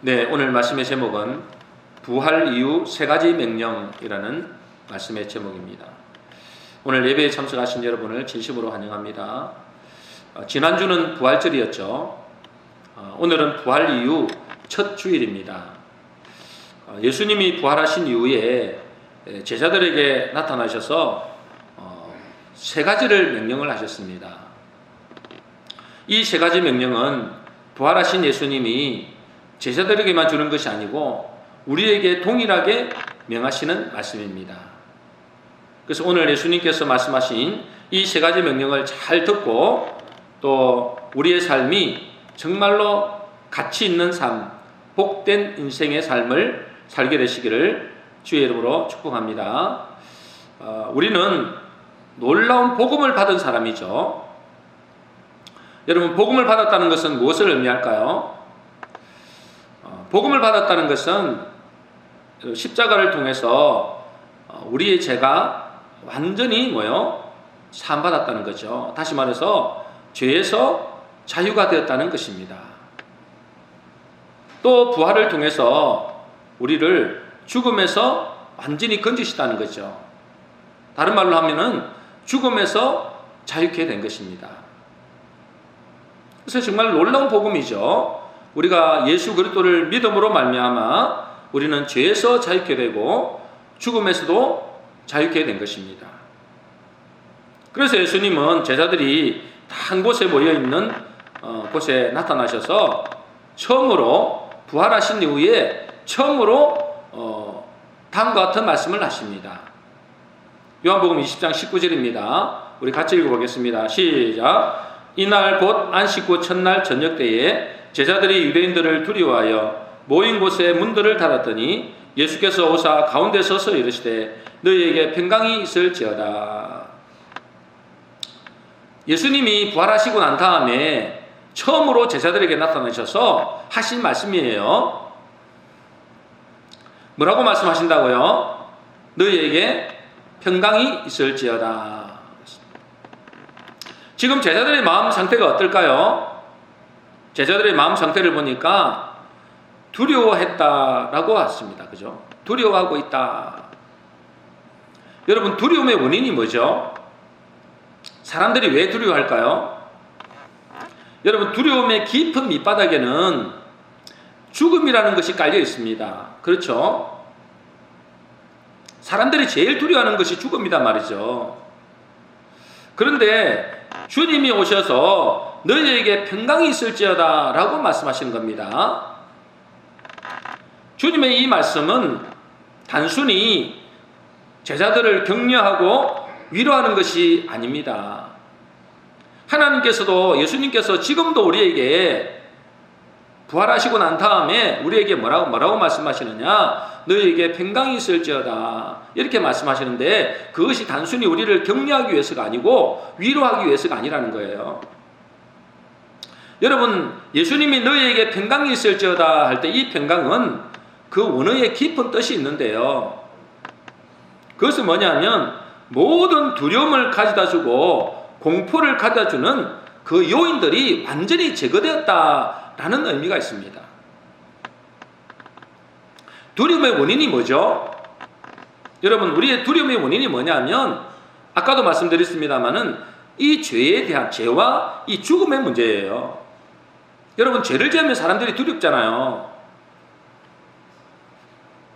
네, 오늘 말씀의 제목은 부활 이후 세 가지 명령이라는 말씀의 제목입니다. 오늘 예배에 참석하신 여러분을 진심으로 환영합니다. 지난주는 부활절이었죠. 오늘은 부활 이후 첫 주일입니다. 예수님이 부활하신 이후에 제자들에게 나타나셔서 세 가지를 명령을 하셨습니다. 이 세 가지 명령은 부활하신 예수님이 제자들에게만 주는 것이 아니고 우리에게 동일하게 명하시는 말씀입니다. 그래서 오늘 예수님께서 말씀하신 이 세 가지 명령을 잘 듣고 또 우리의 삶이 정말로 가치 있는 삶, 복된 인생의 삶을 살게 되시기를 주의 이름으로 축복합니다. 우리는 놀라운 복음을 받은 사람이죠. 여러분, 복음을 받았다는 것은 무엇을 의미할까요? 복음을 받았다는 것은 십자가를 통해서 우리의 죄가 완전히 사함받았다는 거죠. 다시 말해서 죄에서 자유가 되었다는 것입니다. 또 부활을 통해서 우리를 죽음에서 완전히 건지시다는 거죠. 다른 말로 하면은 죽음에서 자유케 된 것입니다. 그래서 정말 놀라운 복음이죠. 우리가 예수 그리스도를 믿음으로 말미암아 우리는 죄에서 자유케 되고 죽음에서도 자유케 된 것입니다. 그래서 예수님은 제자들이 다 한 곳에 모여 있는 곳에 나타나셔서 처음으로 부활하신 이후에 처음으로 다음과 같은 말씀을 하십니다. 요한복음 20장 19절입니다. 우리 같이 읽어보겠습니다. 시작. 이날 곧 안식 후 첫날 저녁 때에 제자들이 유대인들을 두려워하여 모인 곳에 문들을 닫았더니 예수께서 오사 가운데 서서 이르시되 너희에게 평강이 있을지어다. 예수님이 부활하시고 난 다음에 처음으로 제자들에게 나타나셔서 하신 말씀이에요. 뭐라고 말씀하신다고요? 너희에게 평강이 있을지어다. 지금 제자들의 마음 상태가 어떨까요? 제자들의 마음 상태를 보니까 두려워했다라고 했습니다. 그죠? 두려워하고 있다. 여러분, 두려움의 원인이 뭐죠? 사람들이 왜 두려워할까요? 여러분, 두려움의 깊은 밑바닥에는 죽음이라는 것이 깔려 있습니다. 그렇죠? 사람들이 제일 두려워하는 것이 죽음이다 말이죠. 그런데 주님이 오셔서 너희에게 평강이 있을지어다 라고 말씀하시는 겁니다. 주님의 이 말씀은 단순히 제자들을 격려하고 위로하는 것이 아닙니다. 하나님께서도, 예수님께서 지금도 우리에게 부활하시고 난 다음에 우리에게 뭐라고 말씀하시느냐? 너희에게 평강이 있을지어다 이렇게 말씀하시는데, 그것이 단순히 우리를 격려하기 위해서가 아니고 위로하기 위해서가 아니라는 거예요. 여러분, 예수님이 너희에게 평강이 있을지어다 할 때 이 평강은 그 원어에 깊은 뜻이 있는데요. 그것은 뭐냐면 모든 두려움을 가져다 주고 공포를 가져다 주는 그 요인들이 완전히 제거되었다라는 의미가 있습니다. 두려움의 원인이 뭐죠? 여러분, 우리의 두려움의 원인이 뭐냐면 아까도 말씀드렸습니다마는 이 죄에 대한, 죄와 이 죽음의 문제예요. 여러분, 죄를 지으면 사람들이 두렵잖아요.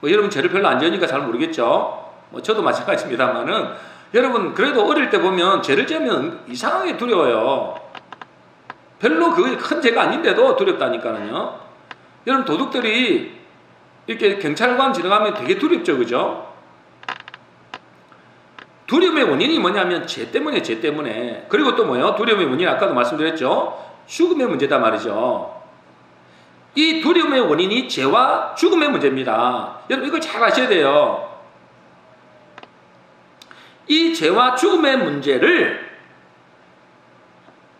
여러분, 죄를 별로 안 지으니까 잘 모르겠죠? 저도 마찬가지입니다만은, 여러분, 그래도 어릴 때 보면 죄를 지으면 이상하게 두려워요. 별로 그게 큰 죄가 아닌데도 두렵다니까요. 여러분, 도둑들이 이렇게 경찰관 지나가면 되게 두렵죠, 그죠? 두려움의 원인이 뭐냐면 죄 때문에. 그리고 또 뭐예요? 두려움의 원인, 아까도 말씀드렸죠? 죽음의 문제다 말이죠. 이 두려움의 원인이 죄와 죽음의 문제입니다. 여러분, 이걸 잘 아셔야 돼요. 이 죄와 죽음의 문제를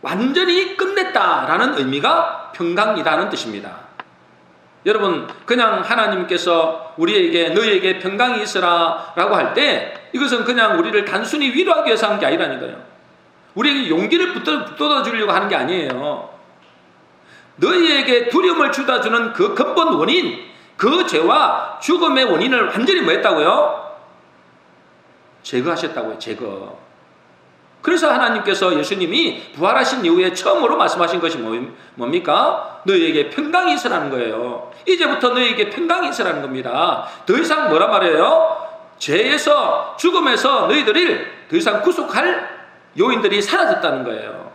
완전히 끝냈다라는 의미가 평강이라는 뜻입니다. 여러분, 그냥 하나님께서 우리에게 너희에게 평강이 있으라 라고 할 때 이것은 그냥 우리를 단순히 위로하기 위해서 한 게 아니라는 거예요. 우리에게 용기를 북돋아 주려고 하는 게 아니에요. 너희에게 두려움을 주다 주는 그 근본 원인, 그 죄와 죽음의 원인을 완전히 뭐 했다고요? 제거하셨다고요. 제거. 그래서 하나님께서 예수님이 부활하신 이후에 처음으로 말씀하신 것이 뭡니까? 너희에게 평강이 있으라는 거예요. 이제부터 너희에게 평강이 있으라는 겁니다. 더 이상 뭐라 말해요? 죄에서, 죽음에서 너희들을 더 이상 구속할 요인들이 사라졌다는 거예요.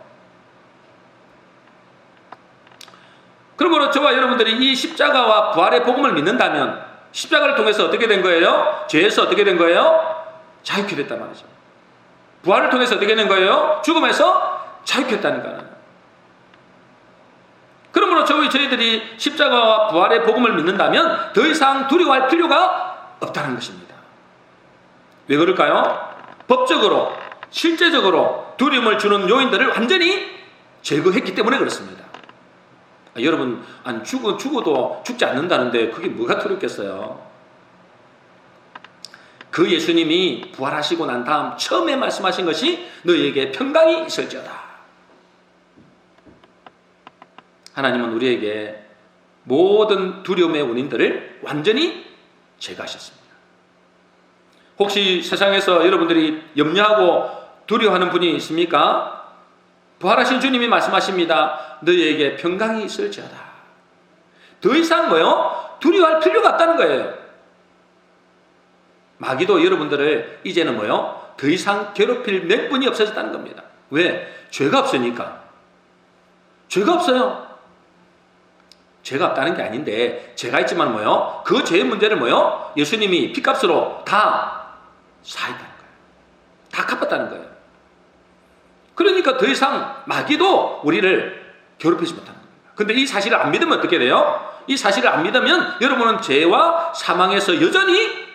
그러므로 저와 여러분들이 이 십자가와 부활의 복음을 믿는다면 십자가를 통해서 어떻게 된 거예요? 죄에서 어떻게 된 거예요? 자유케 됐단 말이죠. 부활을 통해서 어떻게 된 거예요? 죽음에서 자유케 됐다는 거예요. 그러므로 저희들이 십자가와 부활의 복음을 믿는다면 더 이상 두려워할 필요가 없다는 것입니다. 왜 그럴까요? 법적으로, 실제적으로 두려움을 주는 요인들을 완전히 제거했기 때문에 그렇습니다. 여러분, 죽어도 죽지 않는다는데 그게 뭐가 두렵겠어요? 그 예수님이 부활하시고 난 다음 처음에 말씀하신 것이 너희에게 평강이 있을지어다. 하나님은 우리에게 모든 두려움의 원인들을 완전히 제거하셨습니다. 혹시 세상에서 여러분들이 염려하고 두려워하는 분이 있습니까? 부활하신 주님이 말씀하십니다. 너희에게 평강이 있을지어다. 더 이상 뭐요? 두려워할 필요가 없다는 거예요. 마귀도 여러분들을 이제는 뭐요? 더 이상 괴롭힐 명분이 없어졌다는 겁니다. 왜? 죄가 없으니까. 죄가 없어요. 죄가 없다는 게 아닌데 죄가 있지만 뭐요? 그 죄의 문제를 뭐요? 예수님이 피값으로 다 사했다는 거예요. 다 갚았다는 거예요. 그러니까 더 이상 마귀도 우리를 괴롭히지 못하는 겁니다. 근데 이 사실을 안 믿으면 어떻게 돼요? 이 사실을 안 믿으면 여러분은 죄와 사망에서 여전히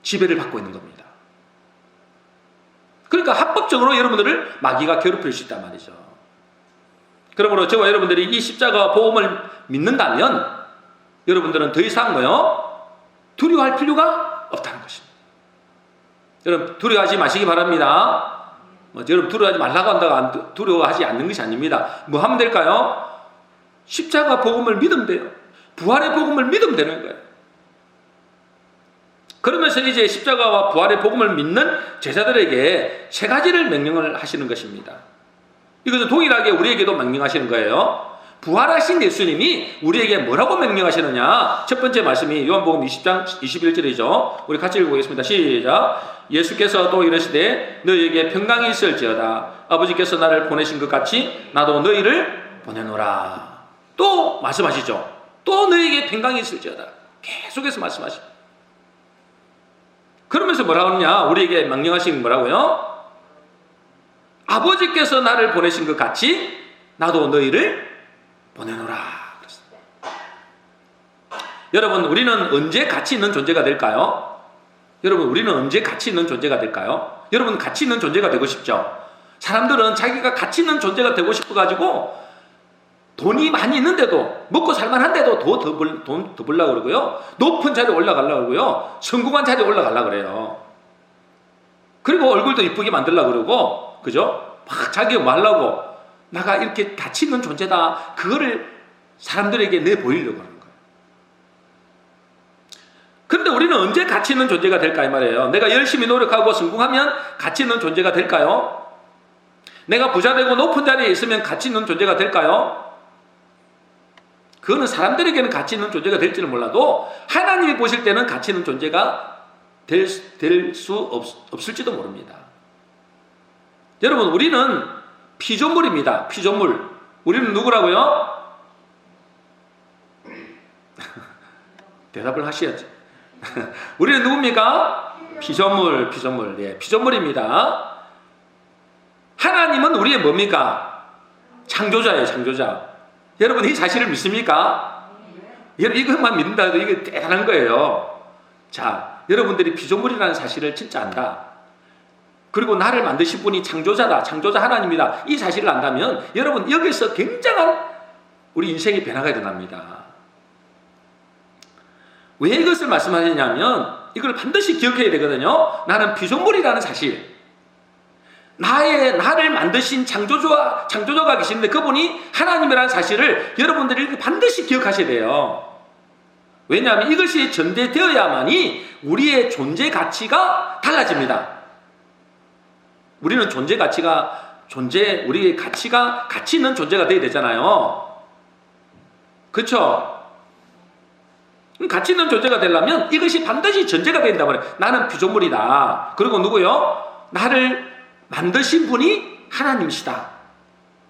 지배를 받고 있는 겁니다. 그러니까 합법적으로 여러분들을 마귀가 괴롭힐 수 있단 말이죠. 그러므로 저와 여러분들이 이 십자가 복음을 믿는다면 여러분들은 더 이상 뭐요? 두려워할 필요가 없다는 것입니다. 여러분 두려워하지 마시기 바랍니다. 여러분 두려워하지 말라고 한다고 두려워하지 않는 것이 아닙니다. 뭐 하면 될까요? 십자가 복음을 믿으면 돼요. 부활의 복음을 믿으면 되는 거예요. 그러면서 이제 십자가와 부활의 복음을 믿는 제자들에게 세 가지를 명령을 하시는 것입니다. 이것은 동일하게 우리에게도 명령하시는 거예요. 부활하신 예수님이 우리에게 뭐라고 명령하시느냐? 첫 번째 말씀이 요한복음 20장 21절이죠. 우리 같이 읽어보겠습니다. 시작. 예수께서 또 이르시되 너희에게 평강이 있을지어다. 아버지께서 나를 보내신 것 같이 나도 너희를 보내노라. 또 말씀하시죠. 또 너희에게 평강이 있을지어다. 계속해서 말씀하시죠. 그러면서 뭐라고 하느냐? 우리에게 명령하신 뭐라고요? 아버지께서 나를 보내신 것 같이 나도 너희를 보내노라. 그렇습니다. 여러분, 우리는 언제 가치 있는 존재가 될까요? 여러분, 우리는 언제 가치 있는 존재가 될까요? 여러분, 가치 있는 존재가 되고 싶죠? 사람들은 자기가 가치 있는 존재가 되고 싶어가지고 돈이 많이 있는데도, 먹고 살만한데도 돈 더 벌려고 그러고요. 높은 자리에 올라가려고 그러고요. 성공한 자리에 올라가려고 그래요. 그리고 얼굴도 이쁘게 만들려고 그러고, 그죠? 막 자기가 뭐 하려고, 나가 이렇게 가치 있는 존재다. 그거를 사람들에게 내보이려고 하는 거예요. 그런데 우리는 언제 가치 있는 존재가 될까 이 말이에요. 내가 열심히 노력하고 성공하면 가치 있는 존재가 될까요? 내가 부자 되고 높은 자리에 있으면 가치 있는 존재가 될까요? 그거는 사람들에게는 가치 있는 존재가 될지는 몰라도 하나님이 보실 때는 가치 있는 존재가 될 수 없을지도 모릅니다. 여러분, 우리는 피조물입니다. 피조물. 우리는 누구라고요? 대답을 하셔야지. 우리는 누굽니까? 피조물. 예, 피조물입니다. 하나님은 우리의 뭡니까? 창조자예요, 창조자. 여러분, 이 사실을 믿습니까? 여러분, 이것만 믿는다 해도 이게 대단한 거예요. 자, 여러분들이 피조물이라는 사실을 진짜 안다. 그리고 나를 만드신 분이 창조자다. 창조자 하나님이다. 이 사실을 안다면 여러분, 여기서 굉장한 우리 인생의 변화가 일어납니다. 왜 이것을 말씀하시냐면 이걸 반드시 기억해야 되거든요. 나는 피조물이라는 사실. 나를 만드신 창조주가 계시는데 그분이 하나님이라는 사실을 여러분들이 반드시 기억하셔야 돼요. 왜냐하면 이것이 전제되어야만이 우리의 존재 가치가 달라집니다. 우리는 우리의 가치 있는 존재가 되어야 되잖아요. 그렇죠? 가치 있는 존재가 되려면 이것이 반드시 전제가 된다 말이에요. 나는 피조물이다. 그리고 누구요? 나를 만드신 분이 하나님이시다.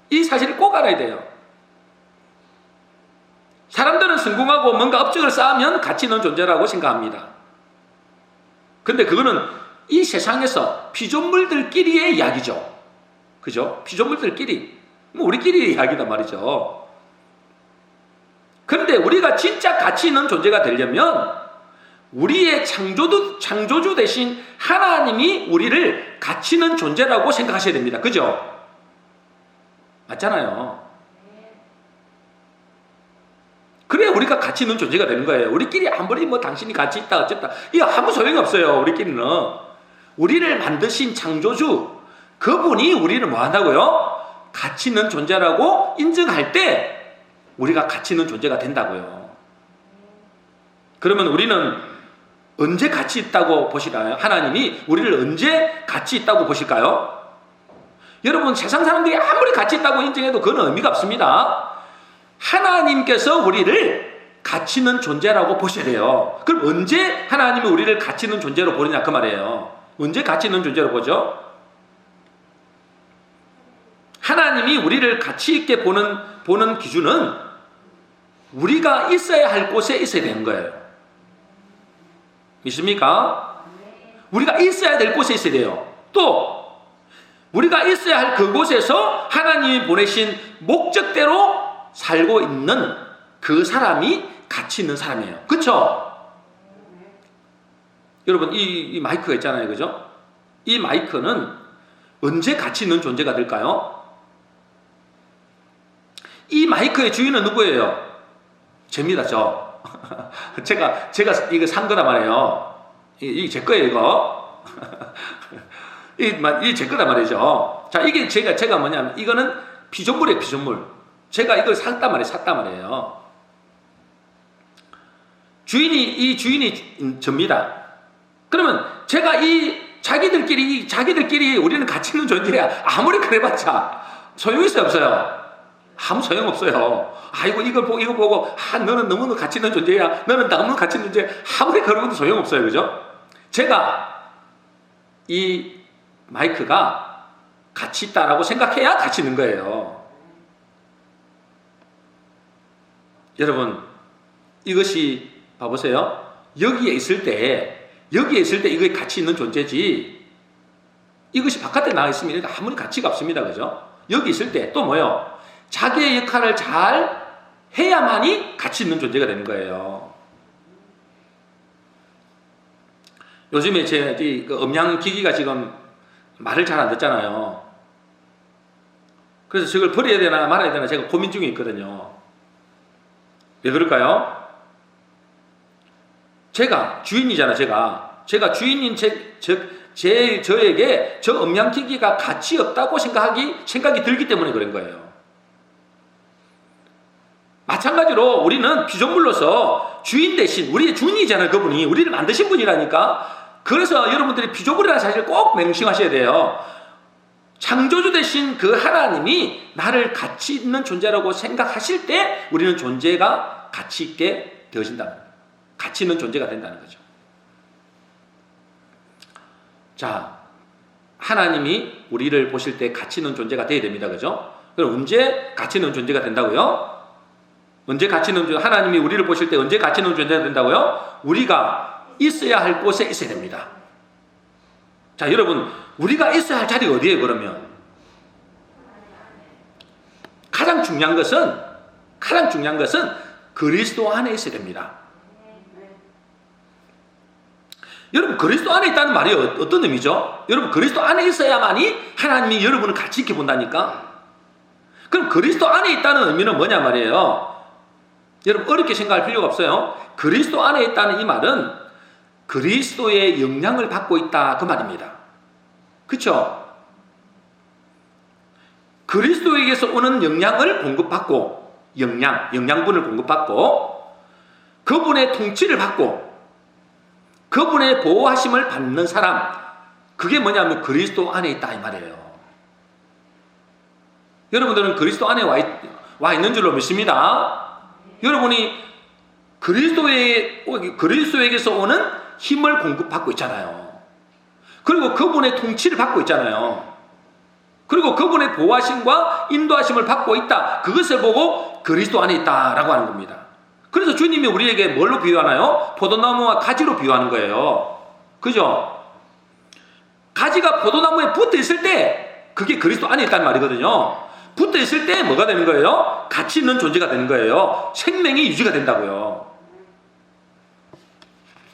이 사실을 꼭 알아야 돼요. 사람들은 성공하고 뭔가 업적을 쌓으면 가치 있는 존재라고 생각합니다. 근데 그거는 이 세상에서 피조물들끼리의 이야기죠. 그죠? 피조물들끼리. 우리끼리의 이야기단 말이죠. 그런데 우리가 진짜 가치 있는 존재가 되려면 우리의 창조주 대신 하나님이 우리를 가치 있는 존재라고 생각하셔야 됩니다. 그죠? 맞잖아요. 그래야 우리가 가치 있는 존재가 되는 거예요. 우리끼리 아무리 당신이 가치 있다 어쨌다 이거 아무 소용이 없어요. 우리끼리는. 우리를 만드신 창조주 그분이 우리를 뭐 한다고요? 가치 있는 존재라고 인정할 때 우리가 가치 있는 존재가 된다고요. 그러면 우리는 언제 가치 있다고 보시나요? 하나님이 우리를 언제 가치 있다고 보실까요? 여러분, 세상 사람들이 아무리 가치 있다고 인정해도 그건 의미가 없습니다. 하나님께서 우리를 가치 있는 존재라고 보셔야 돼요. 그럼 언제 하나님이 우리를 가치 있는 존재로 보느냐 그 말이에요. 언제 가치 있는 존재로 보죠? 하나님이 우리를 가치 있게 보는 기준은 우리가 있어야 할 곳에 있어야 되는 거예요. 믿습니까? 우리가 있어야 될 곳에 있어야 돼요. 또 우리가 있어야 할 그곳에서 하나님이 보내신 목적대로 살고 있는 그 사람이 가치 있는 사람이에요. 그렇죠? 여러분, 이 마이크가 있잖아요. 그죠? 이 마이크는 언제 가치 있는 존재가 될까요? 이 마이크의 주인은 누구예요? 쟨니다, 저. 제가 이거 산 거란 말이에요. 이게 제 거예요, 이거. 이게 제 거란 말이죠. 자, 이게 제가 뭐냐면, 이거는 피조물이에요, 피조물. 제가 이걸 샀단 말이에요. 이 주인이 접니다. 그러면 제가 자기들끼리 우리는 가치 있는 존재야. 아무리 그래봤자 소용이 있어요, 없어요? 아무 소용 없어요. 아이고, 이거 보고, 너는 너무 가치 있는 존재야. 너는 너무 가치 있는 존재야. 아무리 그러고도 소용 없어요, 그죠? 제가 이 마이크가 가치 있다라고 생각해야 가치 있는 거예요. 여러분, 이것이 봐보세요. 여기에 있을 때 이게 가치 있는 존재지. 이것이 바깥에 나와 있으면 아무리 가치가 없습니다, 그죠? 여기 있을 때 또 뭐요? 자기의 역할을 잘 해야만이 가치 있는 존재가 되는 거예요. 요즘에 제 음향기기가 지금 말을 잘 안 듣잖아요. 그래서 저걸 버려야 되나 말아야 되나 제가 고민 중에 있거든요. 왜 그럴까요? 제가 주인이잖아요. 제가 주인인 저에게 저 음향기기가 가치 없다고 생각이 들기 때문에 그런 거예요. 마찬가지로 우리는 피조물로서 주인 대신 우리의 주인이잖아요. 그분이 우리를 만드신 분이라니까. 그래서 여러분들이 피조물이라는 사실을 꼭 명심하셔야 돼요. 창조주 대신 그 하나님이 나를 가치 있는 존재라고 생각하실 때 우리는 존재가 가치 있게 되어진다는 거예요. 가치 있는 존재가 된다는 거죠. 자, 하나님이 우리를 보실 때 가치 있는 존재가 되어야 됩니다. 그죠? 그럼 언제 가치 있는 존재가 된다고요? 언제 가치 있는 존재, 하나님이 우리를 보실 때 언제 가치 있는 존재가 된다고요? 우리가 있어야 할 곳에 있어야 됩니다. 자, 여러분, 우리가 있어야 할 자리가 어디예요, 그러면? 가장 중요한 것은 그리스도 안에 있어야 됩니다. 여러분, 그리스도 안에 있다는 말이 어떤 의미죠? 여러분, 그리스도 안에 있어야만이 하나님이 여러분을 가치 있게 본다니까? 그럼 그리스도 안에 있다는 의미는 뭐냐 말이에요? 여러분, 어렵게 생각할 필요가 없어요. 그리스도 안에 있다는 이 말은 그리스도의 영향을 받고 있다 그 말입니다. 그렇죠? 그리스도에게서 오는 영양을 공급받고, 영양분을 공급받고, 그분의 통치를 받고, 그분의 보호하심을 받는 사람, 그게 뭐냐면 그리스도 안에 있다 이 말이에요. 여러분들은 그리스도 안에 와 있는 줄로 믿습니다. 여러분이 그리스도에게서 오는 힘을 공급받고 있잖아요. 그리고 그분의 통치를 받고 있잖아요. 그리고 그분의 보호하심과 인도하심을 받고 있다. 그것을 보고 그리스도 안에 있다라고 하는 겁니다. 그래서 주님이 우리에게 뭘로 비유하나요? 포도나무와 가지로 비유하는 거예요. 그죠? 가지가 포도나무에 붙어 있을 때 그게 그리스도 안에 있다는 말이거든요. 붙어 있을 때 뭐가 되는 거예요? 가치 있는 존재가 되는 거예요. 생명이 유지가 된다고요.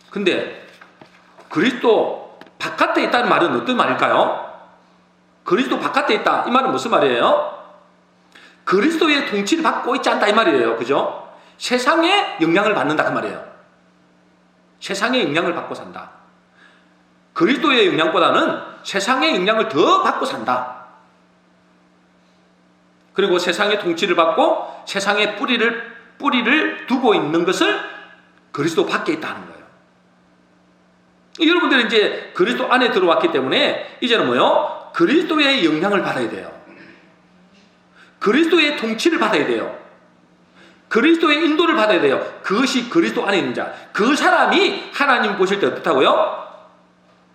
근데 그리스도 바깥에 있다는 말은 어떤 말일까요? 그리스도 바깥에 있다. 이 말은 무슨 말이에요? 그리스도의 통치를 받고 있지 않다 이 말이에요. 그죠? 세상에 영향을 받는다 그 말이에요. 세상의 영향을 받고 산다. 그리스도의 영향보다는 세상의 영향을 더 받고 산다. 그리고 세상의 통치를 받고 세상의 뿌리를 두고 있는 것을 그리스도 밖에 있다는 거예요. 여러분들은 이제 그리스도 안에 들어왔기 때문에 이제는 뭐요? 그리스도의 영향을 받아야 돼요. 그리스도의 통치를 받아야 돼요. 그리스도의 인도를 받아야 돼요. 그것이 그리스도 안에 있는 자. 그 사람이 하나님 보실 때 어떻다고요?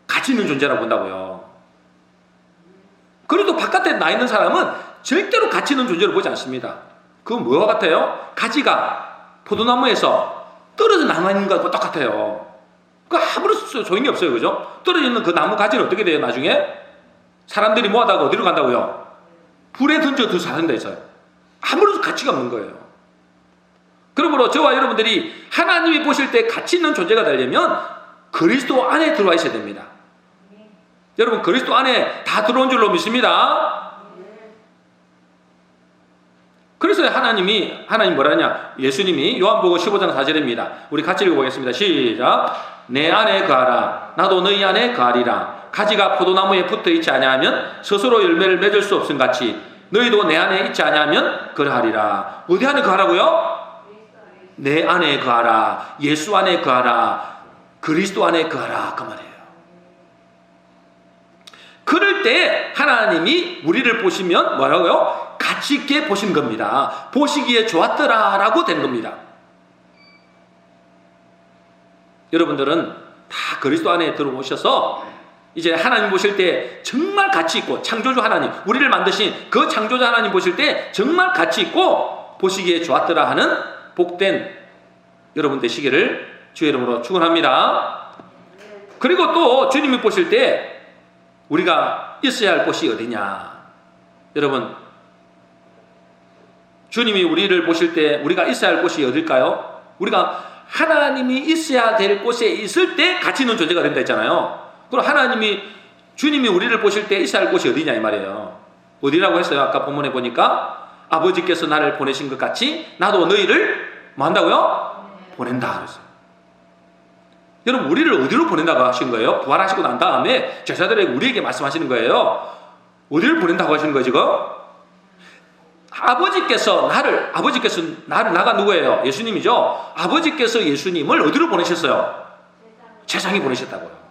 가치 있는 존재라고 본다고요. 그래도 바깥에 나 있는 사람은 절대로 가치 있는 존재로 보지 않습니다. 그건 뭐와 같아요? 가지가 포도나무에서 떨어져 남아있는 것과 똑같아요. 그 아무런 소용이 없어요. 그죠? 떨어져 있는 그 나무 가지는 어떻게 돼요? 나중에 사람들이 모아다가 어디로 간다고요? 불에 던져 두 사는다 했어요. 아무런 가치가 없는 거예요. 그러므로 저와 여러분들이 하나님이 보실 때 가치 있는 존재가 되려면 그리스도 안에 들어와 있어야 됩니다. 여러분 그리스도 안에 다 들어온 줄로 믿습니다. 그래서 하나님 뭐라냐? 예수님이 요한복음 15장 4절입니다. 우리 같이 읽어보겠습니다. 시작. 내 안에 거하라. 나도 너희 안에 거하리라. 가지가 포도나무에 붙어 있지 아니하면 스스로 열매를 맺을 수 없음 같이 너희도 내 안에 있지 아니하면 그러하리라. 어디 안에 거하라고요? 내 안에 거하라. 예수 안에 거하라. 그리스도 안에 거하라. 그 말이에요. 그럴 때 하나님이 우리를 보시면 뭐라고요? 가치 있게 보신 겁니다. 보시기에 좋았더라 라고 된 겁니다. 여러분들은 다 그리스도 안에 들어오셔서 이제 하나님 보실 때 정말 가치 있고, 창조주 하나님, 우리를 만드신 그 창조주 하나님 보실 때 정말 가치 있고 보시기에 좋았더라 하는 복된 여러분 되시기를 주의 이름으로 축원합니다. 그리고 또 주님이 보실 때 우리가 있어야 할 곳이 어디냐? 여러분, 주님이 우리를 보실 때 우리가 있어야 할 곳이 어딜까요? 우리가 하나님이 있어야 될 곳에 있을 때 가치 있는 존재가 된다 했잖아요. 그럼 주님이 우리를 보실 때 있어야 할 곳이 어디냐 이 말이에요. 어디라고 했어요? 아까 본문에 보니까 아버지께서 나를 보내신 것 같이 나도 너희를 뭐 한다고요? 보낸다 그랬어요. 여러분 우리를 어디로 보낸다고 하신 거예요? 부활하시고 난 다음에 제자들에게 우리에게 말씀하시는 거예요. 어디를 보낸다고 하시는 거예요 지금? 아버지께서 나를 나가 누구예요? 예수님이죠. 아버지께서 예수님을 어디로 보내셨어요? 세상에 보내셨다고요.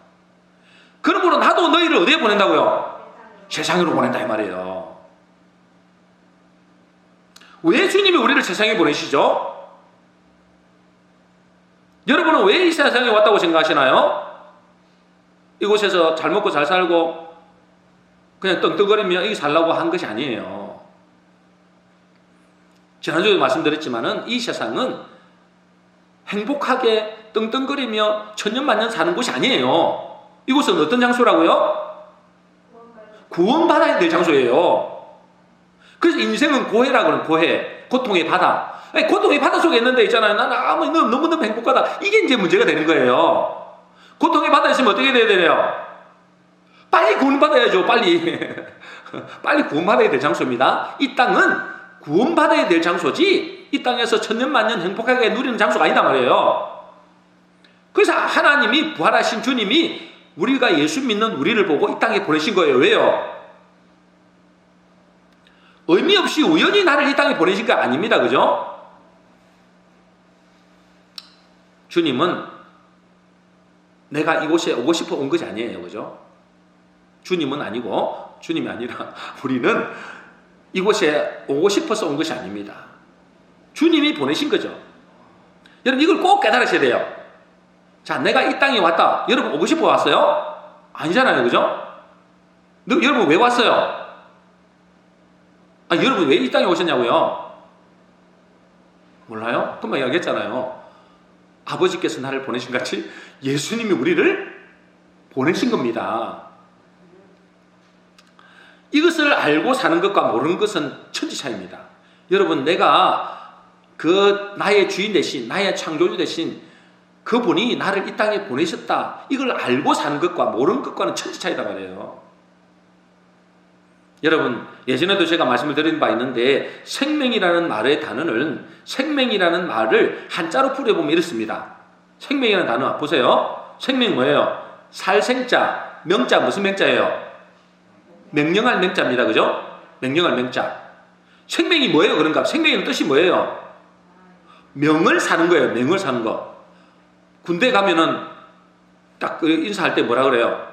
그러므로 나도 너희를 어디에 보낸다고요? 세상으로 보낸다 이 말이에요. 왜 주님이 우리를 세상에 보내시죠? 여러분은 왜 이 세상에 왔다고 생각하시나요? 이곳에서 잘 먹고 잘 살고 그냥 떵떵거리며 여기 살라고 한 것이 아니에요. 지난주에 말씀드렸지만은 이 세상은 행복하게 떵떵거리며 천년만년 사는 곳이 아니에요. 이곳은 어떤 장소라고요? 구원받아야 될 장소예요. 그래서 인생은 고해라 그러는 고해, 고통의 바다. 아니, 고통의 바다 속에 있는데 있잖아요. 나는 너무너무 행복하다. 이게 이제 문제가 되는 거예요. 고통의 바다에 있으면 어떻게 돼야 되나요? 빨리 구원받아야죠. 빨리 구원받아야 될 장소입니다. 이 땅은 구원받아야 될 장소지 이 땅에서 천년만년 행복하게 누리는 장소가 아니다 말이에요. 그래서 하나님이 부활하신 주님이 우리가 예수 믿는 우리를 보고 이 땅에 보내신 거예요. 왜요? 의미 없이 우연히 나를 이 땅에 보내신 거 아닙니다. 그죠? 주님은 내가 이곳에 오고 싶어 온 것이 아니에요. 그죠? 주님은 아니고, 주님이 아니라 우리는 이곳에 오고 싶어서 온 것이 아닙니다. 주님이 보내신 거죠. 여러분, 이걸 꼭 깨달으셔야 돼요. 자, 내가 이 땅에 왔다. 여러분, 오고 싶어 왔어요? 아니잖아요. 그죠? 여러분, 왜 왔어요? 여러분, 왜 이 땅에 오셨냐고요? 몰라요? 금방 이야기했잖아요. 아버지께서 나를 보내신 같이 예수님이 우리를 보내신 겁니다. 이것을 알고 사는 것과 모르는 것은 천지 차이입니다. 여러분, 내가 나의 주인 대신, 나의 창조주 대신 그분이 나를 이 땅에 보내셨다. 이걸 알고 사는 것과 모르는 것과는 천지 차이다 말이에요. 여러분, 예전에도 제가 말씀을 드린 바 있는데, 생명이라는 말의 단어는, 생명이라는 말을 한자로 풀어보면 이렇습니다. 생명이라는 단어 보세요. 생명이 뭐예요? 살생자, 명자 무슨 명자예요? 명령할 명자입니다. 그죠? 명령할 명자. 생명이 뭐예요? 그런가? 생명의 뜻이 뭐예요? 명을 사는 거예요. 명을 사는 거. 군대 가면은 딱 인사할 때 뭐라 그래요?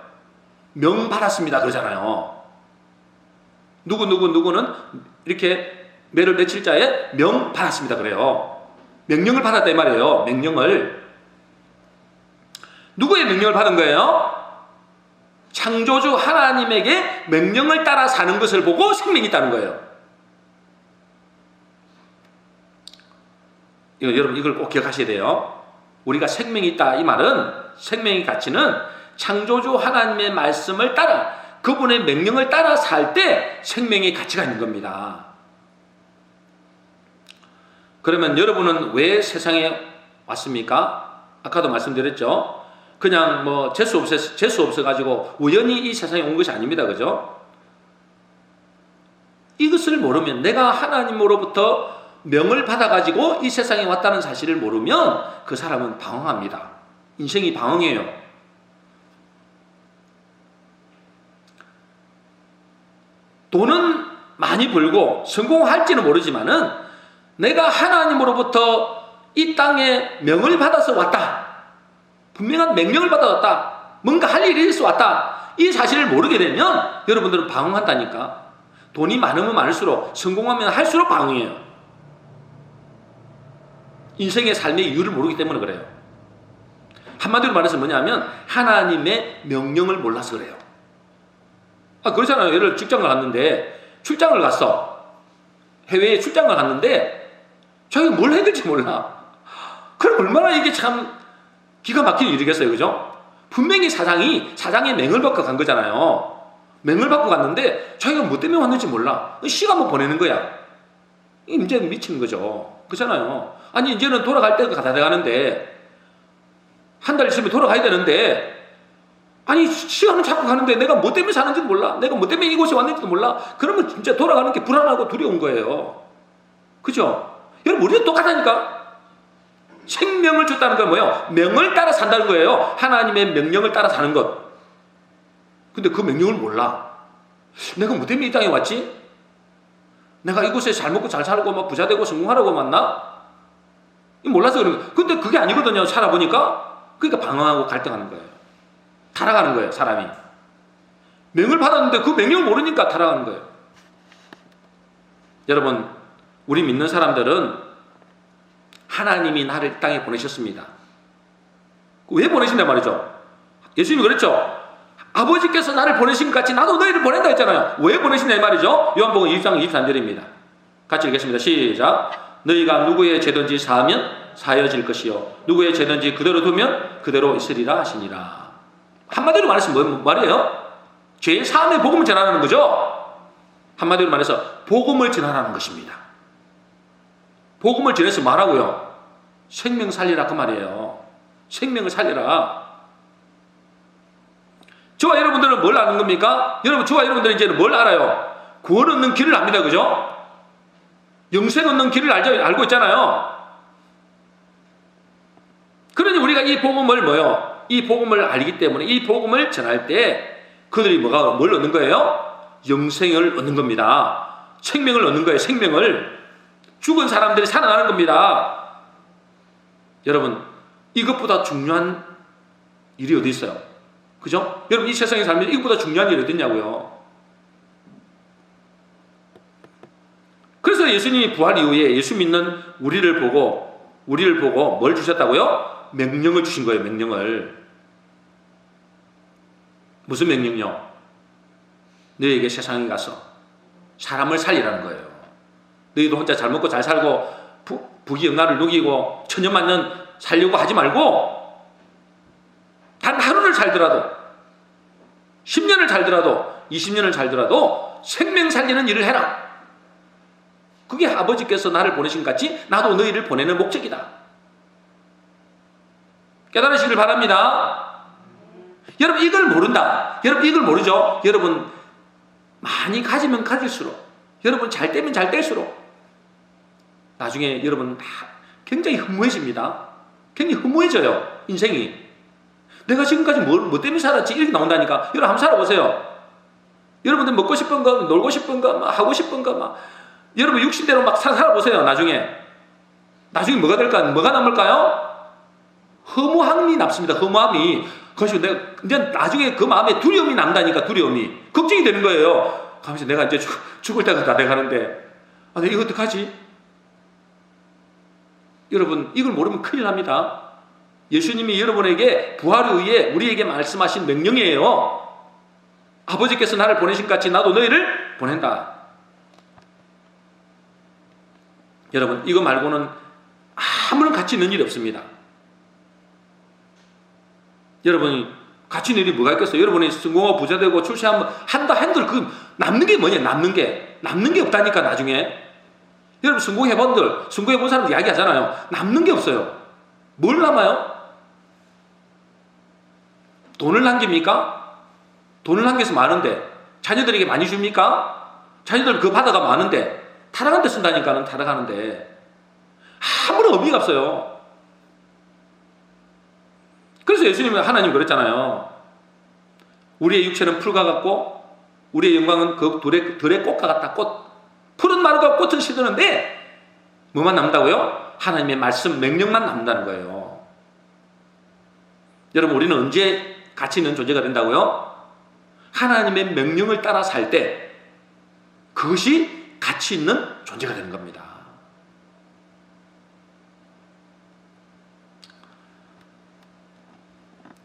명 받았습니다. 그러잖아요. 누구는 이렇게 매를 며칠자에 명 받았습니다. 그래요. 명령을 받았다 이 말이에요. 명령을. 누구의 명령을 받은 거예요? 창조주 하나님에게 명령을 따라 사는 것을 보고 생명이 있다는 거예요. 여러분, 이걸 꼭 기억하셔야 돼요. 우리가 생명이 있다 이 말은, 생명의 가치는 창조주 하나님의 말씀을 따라, 그분의 명령을 따라 살 때 생명의 가치가 있는 겁니다. 그러면 여러분은 왜 세상에 왔습니까? 아까도 말씀드렸죠. 그냥 재수 없어가지고 우연히 이 세상에 온 것이 아닙니다. 그죠? 이것을 모르면, 내가 하나님으로부터 명을 받아가지고 이 세상에 왔다는 사실을 모르면 그 사람은 방황합니다. 인생이 방황해요. 돈은 많이 벌고 성공할지는 모르지만은 내가 하나님으로부터 이 땅에 명을 받아서 왔다. 분명한 명령을 받아왔다. 뭔가 할 일이 있어 왔다. 이 사실을 모르게 되면 여러분들은 방황한다니까. 돈이 많으면 많을수록, 성공하면 할수록 방황해요. 인생의 삶의 이유를 모르기 때문에 그래요. 한마디로 말해서 뭐냐면 하나님의 명령을 몰라서 그래요. 그렇잖아요. 예를 들어 직장을 갔는데, 출장을 갔어. 해외에 출장을 갔는데 자기가 뭘 해야 될지 몰라. 그럼 얼마나 이게 참 기가 막히는 일이겠어요. 그죠? 분명히 사장의 명을 받고 간 거잖아요. 명을 받고 갔는데 자기가 뭐 때문에 왔는지 몰라. 시간만 보내는 거야. 이제 미치는 거죠. 그렇잖아요. 아니, 이제는 돌아갈 때가 다 돼가는데, 한 달 있으면 돌아가야 되는데, 아니, 시간은 자꾸 가는데 내가 뭐 때문에 사는지도 몰라. 내가 뭐 때문에 이곳에 왔는지도 몰라. 그러면 진짜 돌아가는 게 불안하고 두려운 거예요. 그죠? 여러분, 우리도 똑같다니까. 생명을 줬다는 건 뭐예요? 명을 따라 산다는 거예요. 하나님의 명령을 따라 사는 것. 근데 그 명령을 몰라. 내가 뭐 때문에 이 땅에 왔지? 내가 이곳에 잘 먹고 잘 살고 막 부자 되고 성공하라고 왔나? 몰라서 그런 거예요. 근데 그게 아니거든요. 살아보니까. 그러니까 방황하고 갈등하는 거예요. 타락하는 거예요, 사람이. 명을 받았는데 그 명령을 모르니까 타락하는 거예요. 여러분, 우리 믿는 사람들은 하나님이 나를 이 땅에 보내셨습니다. 왜 보내신단 말이죠? 예수님이 그랬죠. 아버지께서 나를 보내신 것 같이 나도 너희를 보낸다 했잖아요. 왜 보내신다 이 말이죠? 요한복음 20장 23절입니다. 같이 읽겠습니다. 시작. 너희가 누구의 죄든지 사하면 사여질 것이요 누구의 죄든지 그대로 두면 그대로 있으리라 하시니라. 한마디로 말해서 뭔 말이에요? 죄의 사함의 복음을 전하라는 거죠. 한마디로 말해서 복음을 전하라는 것입니다. 복음을 전해서 말하고요. 생명 살리라 그 말이에요. 생명을 살리라. 저와 여러분들은 뭘 아는 겁니까? 저와 여러분들은 이제는 뭘 알아요? 구원 얻는 길을 압니다. 그죠? 영생 얻는 길을 알고 있잖아요. 그러니 우리가 이 복음을 이 복음을 알기 때문에 이 복음을 전할 때 그들이 뭘 얻는 거예요? 영생을 얻는 겁니다. 생명을 얻는 거예요. 생명을. 죽은 사람들이 살아나는 겁니다. 여러분, 이것보다 중요한 일이 어디 있어요? 그죠? 여러분, 이 세상에 살면 이것보다 중요한 일이 어디 있냐고요. 그래서 예수님이 부활 이후에 예수 믿는 우리를 보고 뭘 주셨다고요? 명령을 주신 거예요. 명령을. 무슨 명령요? 너희에게 세상에 가서 사람을 살리라는 거예요. 너희도 혼자 잘 먹고 잘 살고 부귀영화를 누리고 천년만년 살려고 하지 말고 단 하루를 살더라도 10년을 살더라도 20년을 살더라도 생명 살리는 일을 해라. 그게 아버지께서 나를 보내신 같이 나도 너희를 보내는 목적이다. 깨달으시길 바랍니다. 여러분, 이걸 모른다. 여러분, 이걸 모르죠? 여러분, 많이 가지면 가질수록, 여러분 잘 되면 잘 될수록 나중에 여러분 굉장히 허무해집니다. 굉장히 허무해져요. 인생이. 내가 지금까지 뭐 때문에 살았지? 이렇게 나온다니까. 여러분 한번 살아보세요. 여러분들 먹고 싶은 거, 놀고 싶은 거, 하고 싶은 거, 여러분 60대로 막 살아보세요. 나중에 뭐가 될까? 뭐가 남을까요? 허무함이 남습니다. 허무함이. 그래서 내가 나중에 그 마음에 두려움이 남다니까. 두려움이. 걱정이 되는 거예요. 가면서 내가 이제 죽을 때가 다 돼가는데 내가 이거 어떡하지? 여러분, 이걸 모르면 큰일 납니다. 예수님이 여러분에게 부활에 의해 우리에게 말씀하신 명령이에요. 아버지께서 나를 보내신 같이 나도 너희를 보낸다. 여러분, 이거 말고는 아무런 가치 있는 일이 없습니다. 여러분이 가치 있는 일이 뭐가 있겠어요? 여러분이 성공하고 부자 되고 출세하면 한다 한들 그 남는 게 뭐냐? 남는 게 없다니까. 나중에 여러분 성공해본 사람들 이야기하잖아요. 남는 게 없어요. 뭘 남아요? 돈을 남깁니까? 돈을 남겨서 많은데 자녀들에게 많이 줍니까? 자녀들 그 받아가 많은데 타락한 데 쓴다니까는. 타락하는데 아무런 의미가 없어요. 그래서 예수님은 하나님 그랬잖아요. 우리의 육체는 풀과 같고 우리의 영광은 그 들의 꽃과 같다. 풀은 마르고 꽃은 시드는데 뭐만 남다고요? 하나님의 말씀, 명령만 남는다는 거예요. 여러분, 우리는 언제 가치 있는 존재가 된다고요? 하나님의 명령을 따라 살 때 그것이 가치 있는 존재가 되는 겁니다.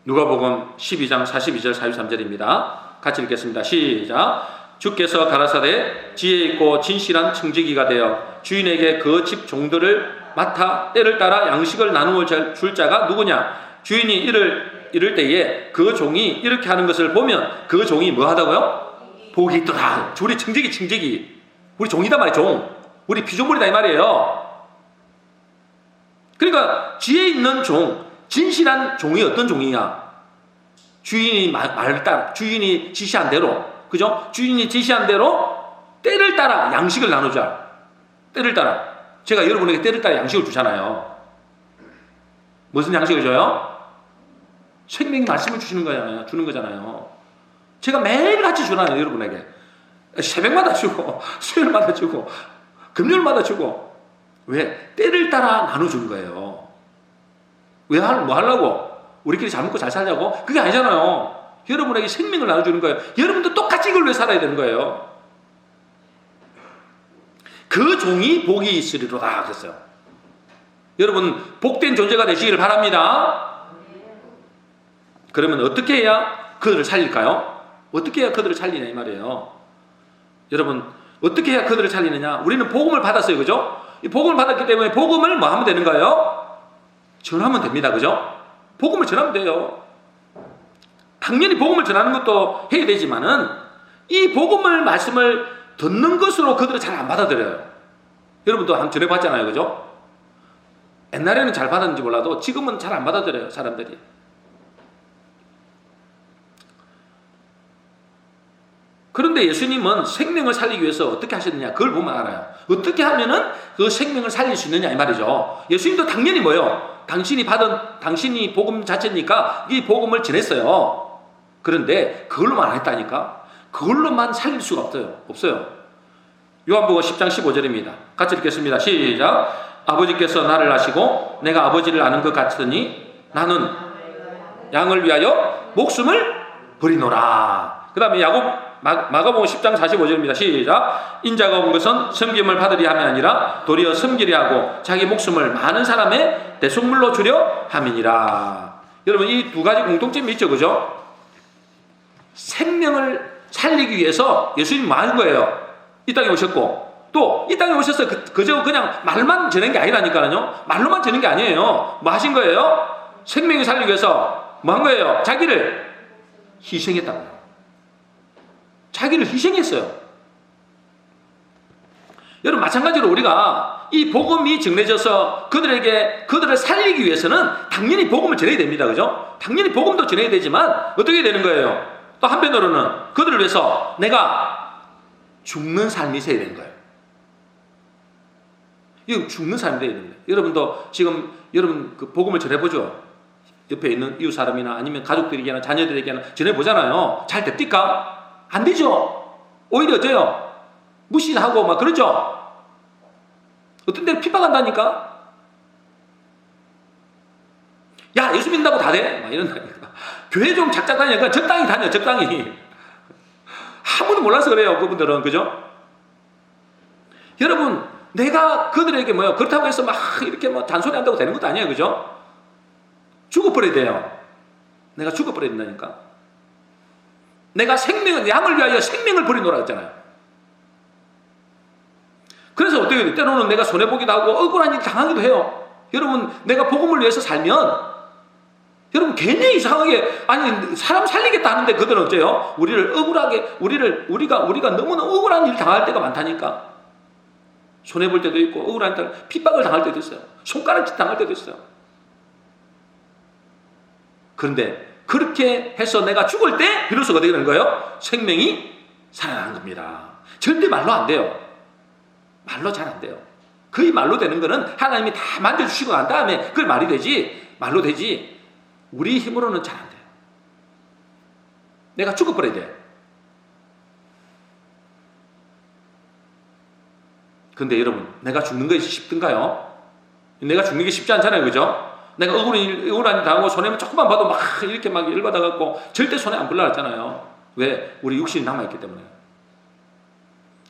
누가복음 12장 42절 43절입니다. 같이 읽겠습니다. 시작. 주께서 가라사대 지혜 있고 진실한 청지기가 되어 주인에게 그 집 종들을 맡아 때를 따라 양식을 나누어 줄 자가 누구냐? 주인이 이를 때에 그 종이 이렇게 하는 것을 보면 그 종이 뭐 하다고요? 복이 있더라. 우리 청지기. 우리 종이다 말이에요. 종. 우리 피조물이다 이 말이에요. 그러니까 지혜 있는 종, 진실한 종이 어떤 종이냐? 주인이 주인이 지시한 대로, 그죠? 주인이 지시한 대로 때를 따라 양식을 나누자. 때를 따라. 제가 여러분에게 때를 따라 양식을 주잖아요. 무슨 양식을 줘요? 생명의 말씀을 주는 거잖아요. 제가 매일같이 주잖아요, 여러분에게. 새벽마다 주고, 수요일마다 주고, 금요일마다 주고. 왜? 때를 따라 나눠주는 거예요. 뭐 하려고? 우리끼리 잘 먹고 잘 살자고? 그게 아니잖아요. 여러분에게 생명을 나눠주는 거예요. 여러분도 똑같이 이걸 위해 살아야 되는 거예요. 그 종이 복이 있으리로다 그랬어요. 여러분, 복된 존재가 되시기를 바랍니다. 그러면 어떻게 해야 그들을 살릴까요? 어떻게 해야 그들을 살리냐 이 말이에요. 여러분, 어떻게 해야 그들을 살리느냐? 우리는 복음을 받았어요. 그죠? 이 복음을 받았기 때문에 복음을 뭐 하면 되는 거예요? 전하면 됩니다. 그죠? 복음을 전하면 돼요. 당연히 복음을 전하는 것도 해야 되지만은 이 말씀을 듣는 것으로 그들은 잘 안 받아들여요. 여러분도 한번 전해봤잖아요. 그죠? 옛날에는 잘 받았는지 몰라도 지금은 잘 안 받아들여요. 사람들이. 그런데 예수님은 생명을 살리기 위해서 어떻게 하셨느냐? 그걸 보면 알아요. 어떻게 하면은 그 생명을 살릴 수 있느냐 이 말이죠. 예수님도 당연히 뭐예요? 당신이 복음 자체니까 이 복음을 전했어요. 그런데 그걸로만 안 했다니까? 그걸로만 살릴 수가 없어요. 요한복음 10장 15절입니다. 같이 읽겠습니다. 시작. 아버지께서 나를 아시고 내가 아버지를 아는 것 같으니 나는 양을 위하여 목숨을 버리노라. 그 다음에 마가복음 10장 45절입니다. 시작. 인자가 온 것은 섬김을 받으리 함이 아니라 도리어 섬기려 하고 자기 목숨을 많은 사람의 대속물로 주려 함이니라. 여러분, 이 두 가지 공통점이 있죠, 그죠? 생명을 살리기 위해서 예수님이 뭐 하는 거예요? 이 땅에 오셨고, 또 이 땅에 오셔서 그저 그냥 말만 전한 게 아니라니까요. 말로만 전한 게 아니에요. 뭐 하신 거예요? 생명을 살리기 위해서 뭐 한 거예요? 자기를 희생했다고요. 자기를 희생했어요. 여러분, 마찬가지로 우리가 이 복음이 전해져서 그들을 살리기 위해서는 당연히 복음을 전해야 됩니다. 그죠? 당연히 복음도 전해야 되지만 어떻게 되는 거예요? 또 한편으로는 그들을 위해서 내가 죽는 삶이 있어야 되는 거예요. 이거 죽는 삶이 돼야 됩니다. 여러분도 지금 여러분 그 복음을 전해보죠. 옆에 있는 이웃 사람이나 아니면 가족들에게나 자녀들에게나 전해보잖아요. 잘 됩니까? 안 되죠. 오히려 어때요? 무시하고 막 그러죠. 어떤 데는 핍박한다니까. 야, 예수 믿는다고 다 돼? 막 이런다니까. 교회 좀 작작 다니니까 적당히 다녀, 적당히. 아무도 몰라서 그래요, 그분들은. 그죠? 여러분, 내가 그들에게 그렇다고 해서 막 이렇게 잔소리 한다고 되는 것도 아니에요. 그죠? 죽어버려야 돼요. 내가 죽어버려야 된다니까. 내가 양을 위하여 생명을 버리노라 했잖아요. 그래서 어떻게 돼요? 때로는 내가 손해보기도 하고 억울한 일 당하기도 해요. 여러분, 내가 복음을 위해서 살면 여러분 괜히 이상하게 사람 살리겠다 하는데 그들은 어째요? 우리를 억울하게 우리가 너무나 억울한 일 당할 때가 많다니까. 손해볼 때도 있고 억울한 때 핍박을 당할 때도 있어요. 손가락질 당할 때도 있어요. 그런데 그렇게 해서 내가 죽을 때 비로소 어떻게 되는 거예요? 생명이 살아나는 겁니다. 절대 말로 안 돼요. 말로 잘 안 돼요. 거의 말로 되는 거는 하나님이 다 만져주시고 난 다음에 그걸 말이 되지, 말로 되지, 우리 힘으로는 잘 안 돼요. 내가 죽어버려야 돼요. 근데 여러분, 내가 죽는 것이 쉽던가요? 내가 죽는 게 쉽지 않잖아요. 그죠? 내가 억울한 일 당하고 손해만 조금만 봐도 막 이렇게 막 열받아갖고 절대 손해 안 불러놨잖아요. 왜? 우리 육신이 남아있기 때문에.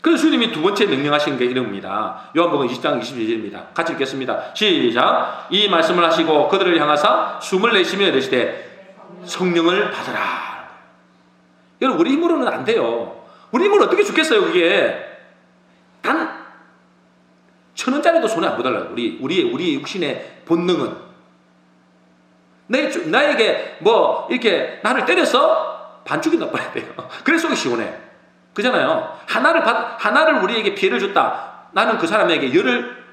그래서 주님이 두 번째 명령하신 게 이럽니다. 요한복음 20장 22절입니다. 같이 읽겠습니다. 시작. 이 말씀을 하시고 그들을 향하사 숨을 내쉬며 이르시되 성령을 받으라. 여러분, 우리 힘으로는 안 돼요. 우리 힘으로 어떻게 죽겠어요, 그게. 단 1,000원짜리도 손에 안 보달라요. 우리 육신의 본능은. 나에게 이렇게 나를 때려서 반죽이 나빠야 돼요. 그래서 속이 시원해. 그잖아요. 하나를 우리에게 피해를 줬다. 나는 그 사람에게 열을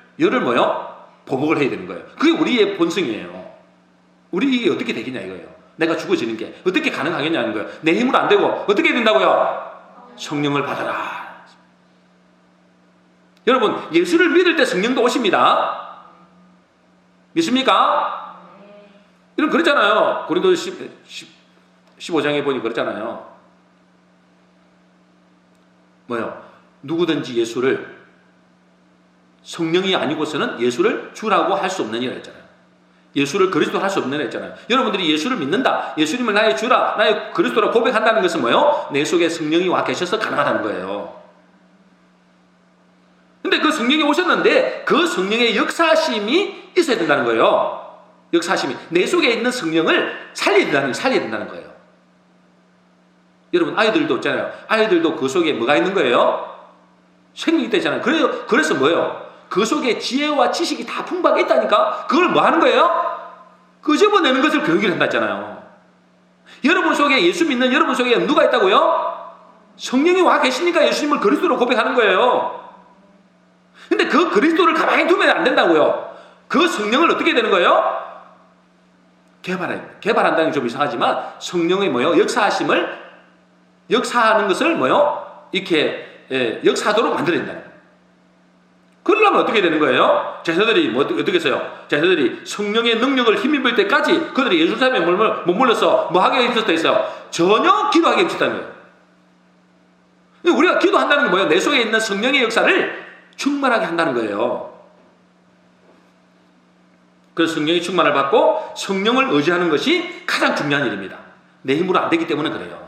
보복을 해야 되는 거예요. 그게 우리의 본성이에요. 우리 이게 어떻게 되겠냐 이거예요. 내가 죽어지는 게 어떻게 가능하겠냐는 거예요. 내 힘으로 안 되고 어떻게 해야 된다고요? 성령을 받아라. 여러분, 예수를 믿을 때 성령도 오십니다. 믿습니까? 이런 그랬잖아요. 고린도서 15장에 보니 그랬잖아요. 누구든지 예수를 성령이 아니고서는 예수를 주라고 할 수 없느니라 했잖아요. 예수를 그리스도로 할 수 없느니라 했잖아요. 여러분들이 예수를 믿는다, 예수님을 나의 주라, 나의 그리스도라 고백한다는 것은 내 속에 성령이 와 계셔서 가능하다는 거예요. 근데 그 성령이 오셨는데 그 성령의 역사심이 있어야 된다는 거예요. 역사심이. 내 속에 있는 성령을 살려야 된다는 거예요. 여러분, 아이들도 있잖아요. 아이들도 그 속에 뭐가 있는 거예요? 생명이 있다잖아요. 그래서 그 속에 지혜와 지식이 다 풍부하게 있다니까? 그걸 뭐 하는 거예요? 끄집어내는 것을 교육을 한다 했잖아요. 여러분 속에, 예수 믿는 여러분 속에 누가 있다고요? 성령이 와 계시니까 예수님을 그리스도로 고백하는 거예요. 근데 그 그리스도를 가만히 두면 안 된다고요. 그 성령을 어떻게 되는 거예요? 개발한다는 게 좀 이상하지만 성령의 역사하는 것을 이렇게 역사하도록 만들어낸다. 그러려면 어떻게 되는 거예요? 제사들이 어떻게 했어요? 제사들이 성령의 능력을 힘입을 때까지 그들이 예루살렘에 머물러서 하게 했었다 했어요? 전혀 기도하게 했었다는 거예요. 우리가 기도한다는 게 뭐예요? 내 속에 있는 성령의 역사를 충만하게 한다는 거예요. 그래서 성령의 충만을 받고 성령을 의지하는 것이 가장 중요한 일입니다. 내 힘으로 안 되기 때문에 그래요.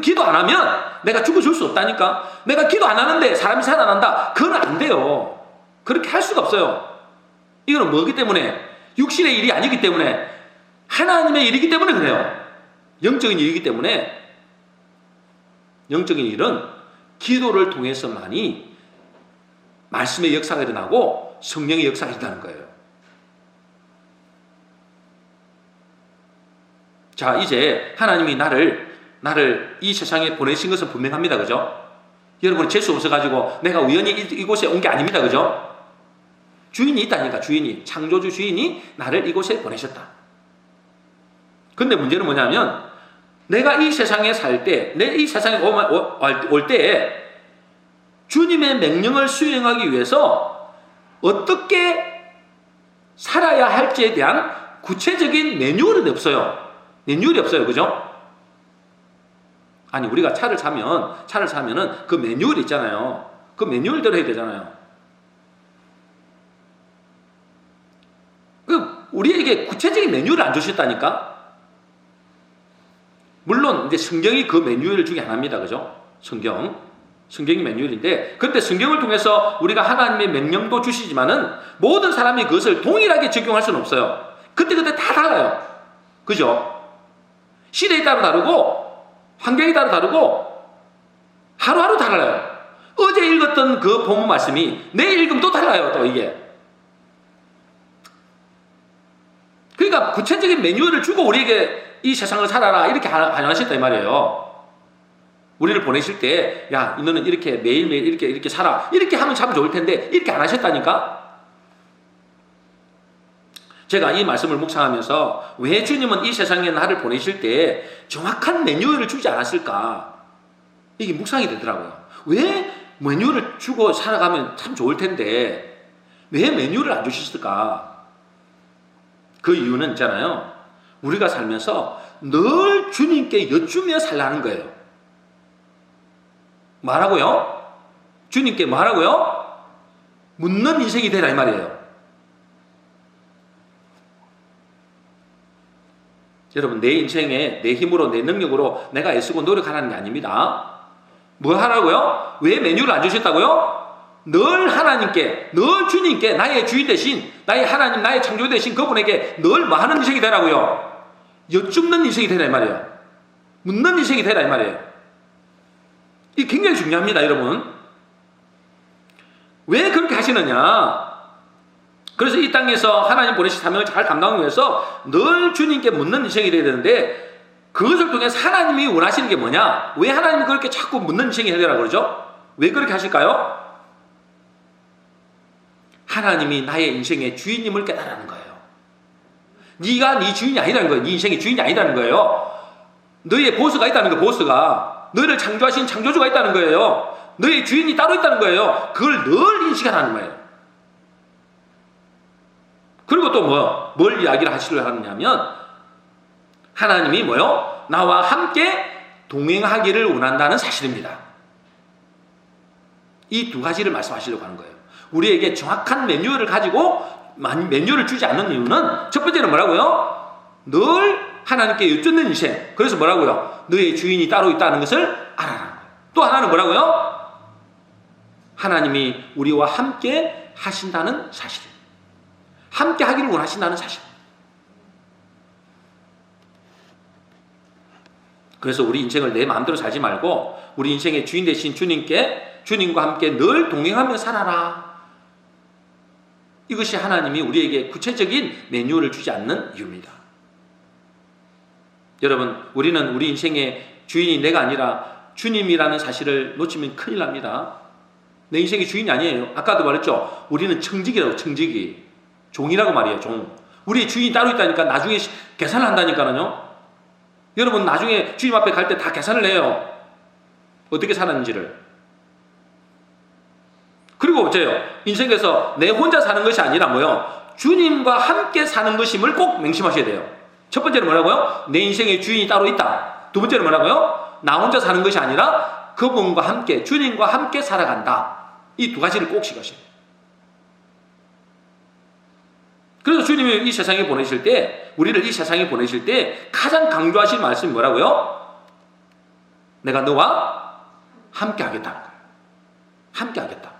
기도 안 하면 내가 죽어줄 수 없다니까. 내가 기도 안 하는데 사람이 살아난다. 그건 안 돼요. 그렇게 할 수가 없어요. 이거는 뭐기 때문에? 육신의 일이 아니기 때문에, 하나님의 일이기 때문에 그래요. 영적인 일이기 때문에, 영적인 일은 기도를 통해서만이 말씀의 역사가 일어나고 성령의 역사가 일어나는 거예요. 자, 이제 하나님이 나를 이 세상에 보내신 것은 분명합니다. 그죠? 여러분이 재수 없어가지고 내가 우연히 이곳에 온 게 아닙니다. 그죠? 주인이 있다니까. 주인이, 창조주 주인이 나를 이곳에 보내셨다. 근데 문제는 뭐냐면, 내가 이 세상에 살 때, 이 세상에 올 때 주님의 명령을 수행하기 위해서 어떻게 살아야 할지에 대한 구체적인 매뉴얼은 없어요. 매뉴얼이 없어요. 그죠? 아니, 우리가 차를 사면은 그 매뉴얼이 있잖아요. 그 매뉴얼대로 해야 되잖아요. 우리에게 구체적인 매뉴얼을 안 주셨다니까? 물론, 이제 성경이 그 매뉴얼 중에 하나입니다. 그죠? 성경이 매뉴얼인데, 그때 성경을 통해서 우리가 하나님의 명령도 주시지만은 모든 사람이 그것을 동일하게 적용할 수는 없어요. 그때그때 다 달라요. 그죠? 시대에 따라 다르고, 환경에 따라 다르고, 하루하루 달라요. 어제 읽었던 그 본문 말씀이 내일 읽으면 또 달라요. 또 이게. 그러니까 구체적인 매뉴얼을 주고 우리에게 이 세상을 살아라 이렇게 하셨다 이 말이에요. 우리를 보내실 때, 야, 너는 이렇게 매일매일 이렇게 살아. 이렇게 하면 참 좋을 텐데, 이렇게 안 하셨다니까? 제가 이 말씀을 묵상하면서 왜 주님은 이 세상에 나를 보내실 때 정확한 매뉴얼을 주지 않았을까? 이게 묵상이 되더라고요. 왜 매뉴얼을 주고 살아가면 참 좋을 텐데, 왜 매뉴얼을 안 주셨을까? 그 이유는 있잖아요. 우리가 살면서 늘 주님께 여쭈며 살라는 거예요. 뭐라고요? 주님께 뭐라고요? 묻는 인생이 되라 이 말이에요. 여러분, 내 인생에 내 힘으로 내 능력으로 내가 애쓰고 노력하라는 게 아닙니다. 뭐 하라고요? 왜 매뉴얼을 안 주셨다고요? 늘 하나님께, 늘 주님께 나의 주인 대신, 나의 하나님, 나의 창조 대신 그분에게 늘 뭐 하는 인생이 되라고요? 여쭙는 인생이 되라 이 말이에요. 묻는 인생이 되라 이 말이에요. 이게 굉장히 중요합니다, 여러분. 왜 그렇게 하시느냐? 그래서 이 땅에서 하나님 보내신 사명을 잘 감당하기 위해서 늘 주님께 묻는 인생이 되어야 되는데, 그것을 통해서 하나님이 원하시는 게 뭐냐? 왜 하나님이 그렇게 자꾸 묻는 인생이 되라고 그러죠? 왜 그렇게 하실까요? 하나님이 나의 인생의 주인님을 깨달으라는 거예요. 네가 네 주인이 아니라는 거예요. 네 인생의 주인이 아니라는 거예요. 너의 보스가 있다는 거예요. 보스가. 너를 창조하신 창조주가 있다는 거예요. 너의 주인이 따로 있다는 거예요. 그걸 늘 인식하라는 거예요. 그리고 또 뭘 이야기를 하시려 하느냐면, 하나님이 뭐요? 나와 함께 동행하기를 원한다는 사실입니다. 이 두 가지를 말씀하시려고 하는 거예요. 우리에게 정확한 매뉴얼을 가지고 매뉴얼을 주지 않는 이유는, 첫 번째는 뭐라고요? 늘 하나님께 여쭙는 인생. 그래서 뭐라고요? 너의 주인이 따로 있다는 것을 알아라. 또 하나는 뭐라고요? 하나님이 우리와 함께 하신다는 사실. 함께 하기를 원하신다는 사실. 그래서 우리 인생을 내 마음대로 살지 말고 우리 인생의 주인 되신 주님과 함께 늘 동행하며 살아라. 이것이 하나님이 우리에게 구체적인 매뉴얼을 주지 않는 이유입니다. 여러분, 우리는 우리 인생의 주인이 내가 아니라 주님이라는 사실을 놓치면 큰일 납니다. 내 인생의 주인이 아니에요. 아까도 말했죠. 우리는 청직이라고, 청직이. 종이라고 말이에요, 종. 우리의 주인이 따로 있다니까 나중에 계산을 한다니까요. 여러분, 나중에 주님 앞에 갈 때 다 계산을 해요. 어떻게 살았는지를. 그리고 어째요? 인생에서 내 혼자 사는 것이 아니라 뭐요? 주님과 함께 사는 것임을 꼭 명심하셔야 돼요. 첫 번째는 뭐라고요? 내 인생의 주인이 따로 있다. 두 번째는 뭐라고요? 나 혼자 사는 것이 아니라 그분과 함께, 주님과 함께 살아간다. 이 두 가지를 꼭 지키셔야 돼요. 그래서 주님이 이 세상에 보내실 때, 우리를 이 세상에 보내실 때 가장 강조하신 말씀이 뭐라고요? 내가 너와 함께 하겠다는 거예요. 함께 하겠다.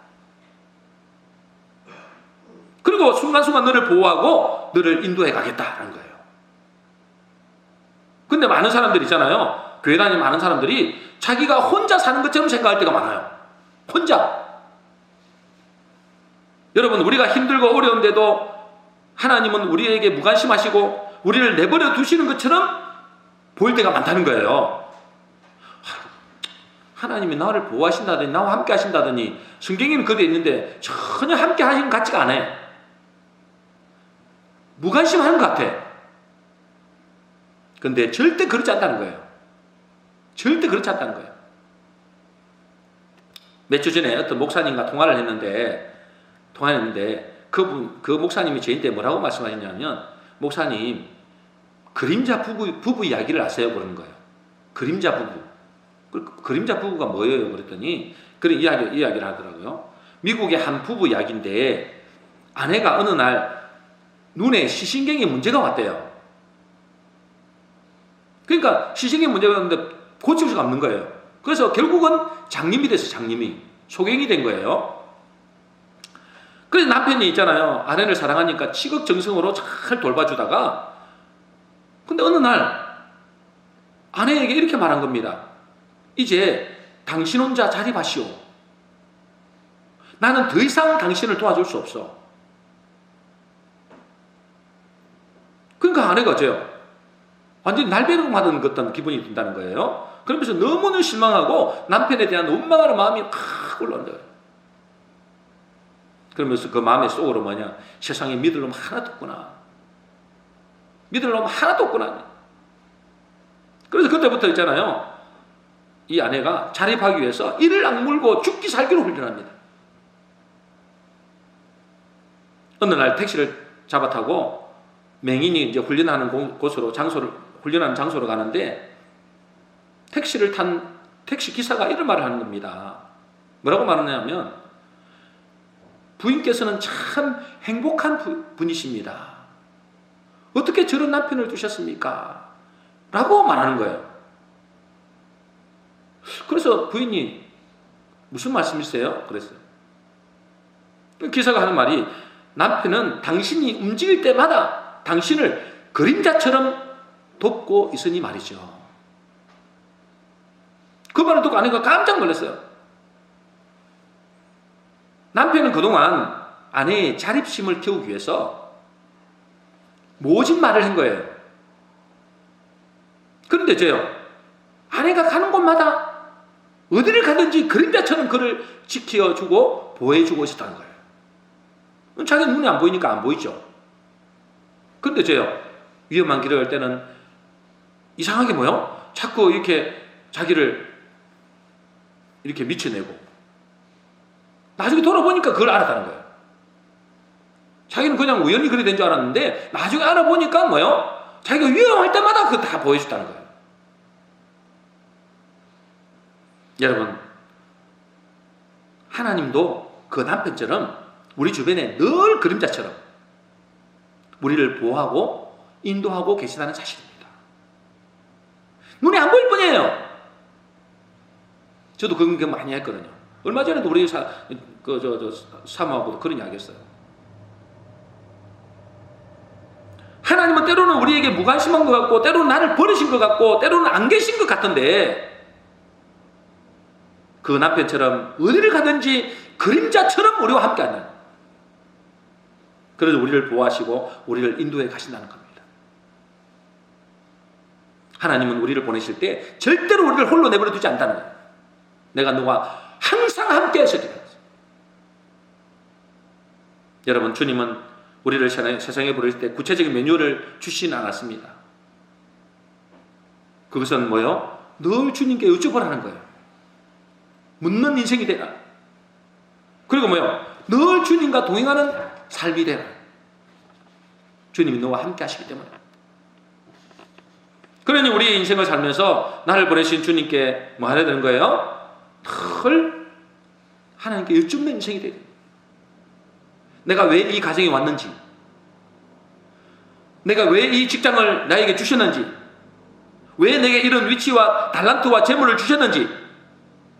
그리고 순간순간 너를 보호하고 너를 인도해 가겠다는 거예요. 근데 많은 사람들이 있잖아요. 교회 다니는 많은 사람들이 자기가 혼자 사는 것처럼 생각할 때가 많아요. 혼자. 여러분, 우리가 힘들고 어려운데도 하나님은 우리에게 무관심하시고 우리를 내버려 두시는 것처럼 보일 때가 많다는 거예요. 하나님이 나를 보호하신다더니 나와 함께 하신다더니 성경에는 그대로 있는데 전혀 함께 하시는 것 같지가 않아요. 무관심하는 것 같아. 근데 절대 그렇지 않다는 거예요. 절대 그렇지 않다는 거예요. 몇 주 전에 어떤 목사님과 통화를 했는데 그 목사님이 저한테 뭐라고 말씀하셨냐면, 목사님, 그림자 부부 이야기를 아세요? 그러는 거예요. 그림자 부부. 그림자 부부가 뭐예요? 그랬더니 그런 이야기를 하더라고요. 미국의 한 부부 이야기인데, 아내가 어느 날 눈에 시신경에 문제가 왔대요. 그러니까 시신경에 문제가 왔는데 고칠 수가 없는 거예요. 그래서 결국은 장님이 됐어요. 장님이. 소경이 된 거예요. 그래서 남편이 있잖아요. 아내를 사랑하니까 치극정성으로 잘 돌봐주다가, 근데 어느 날 아내에게 이렇게 말한 겁니다. 이제 당신 혼자 자립하시오. 나는 더 이상 당신을 도와줄 수 없어. 그러니까 아내가 어째요? 완전히 날벼락 맞은 것 같은 기분이 든다는 거예요. 그러면서 너무너무 실망하고 남편에 대한 원망하는 마음이 팍 올라오는 거예요. 그러면서 그 마음의 속으로 뭐냐, 세상에 믿을 놈 하나도 없구나. 믿을 놈 하나도 없구나. 그래서 그때부터 있잖아요, 이 아내가 자립하기 위해서 이를 악물고 죽기 살기로 훈련합니다. 어느 날 택시를 잡아 타고 맹인이 이제 훈련하는 곳으로, 훈련하는 장소로 가는데, 택시를 탄 택시 기사가 이런 말을 하는 겁니다. 뭐라고 말하냐면, 부인께서는 참 행복한 분이십니다. 어떻게 저런 남편을 두셨습니까? 라고 말하는 거예요. 그래서 부인이 무슨 말씀이세요? 그랬어요. 기사가 하는 말이, 남편은 당신이 움직일 때마다 당신을 그림자처럼 돕고 있으니 말이죠. 그 말을 듣고 아내가 깜짝 놀랐어요. 남편은 그동안 아내의 자립심을 키우기 위해서 모진 말을 한 거예요. 그런데 저요, 아내가 가는 곳마다 어디를 가든지 그림자처럼 그를 지켜주고 보호해주고 있었다는 거예요. 자기 눈에 안 보이니까 안 보이죠. 그런데 저요, 위험한 길을 갈 때는 이상하게 뭐요? 자꾸 이렇게 자기를 이렇게 미쳐내고, 나중에 돌아보니까 그걸 알았다는 거예요. 자기는 그냥 우연히 그리 된 줄 알았는데 나중에 알아보니까 뭐요? 자기가 위험할 때마다 그거 다 보여줬다는 거예요. 여러분, 하나님도 그 남편처럼 우리 주변에 늘 그림자처럼 우리를 보호하고 인도하고 계시다는 사실입니다. 눈에 안 보일 뿐이에요. 저도 그런 게 많이 했거든요. 얼마 전에도 우리 사모하고도 그런 이야기 했어요. 하나님은 때로는 우리에게 무관심한 것 같고, 때로는 나를 버리신 것 같고, 때로는 안 계신 것 같은데, 그 남편처럼 어디를 가든지 그림자처럼 우리와 함께 하는, 그래서 우리를 보호하시고 우리를 인도해 가신다는 겁니다. 하나님은 우리를 보내실 때 절대로 우리를 홀로 내버려 두지 않는다는 거예요. 내가 너와 항상 함께 해서. 여러분, 주님은 우리를 세상에 보내실 때 구체적인 매뉴얼을 주시진 않았습니다. 그것은 뭐요? 늘 주님께 여쭤보라는 거예요. 묻는 인생이 되라. 그리고 뭐요? 늘 주님과 동행하는 삶이 되라. 주님이 너와 함께 하시기 때문에. 그러니 우리의 인생을 살면서 나를 보내신 주님께 뭐 해야 되는 거예요? 늘 하나님께 여쭙는 인생이 돼야 됩니다. 내가 왜 이 가정에 왔는지, 내가 왜 이 직장을 나에게 주셨는지, 왜 내게 이런 위치와 달란트와 재물을 주셨는지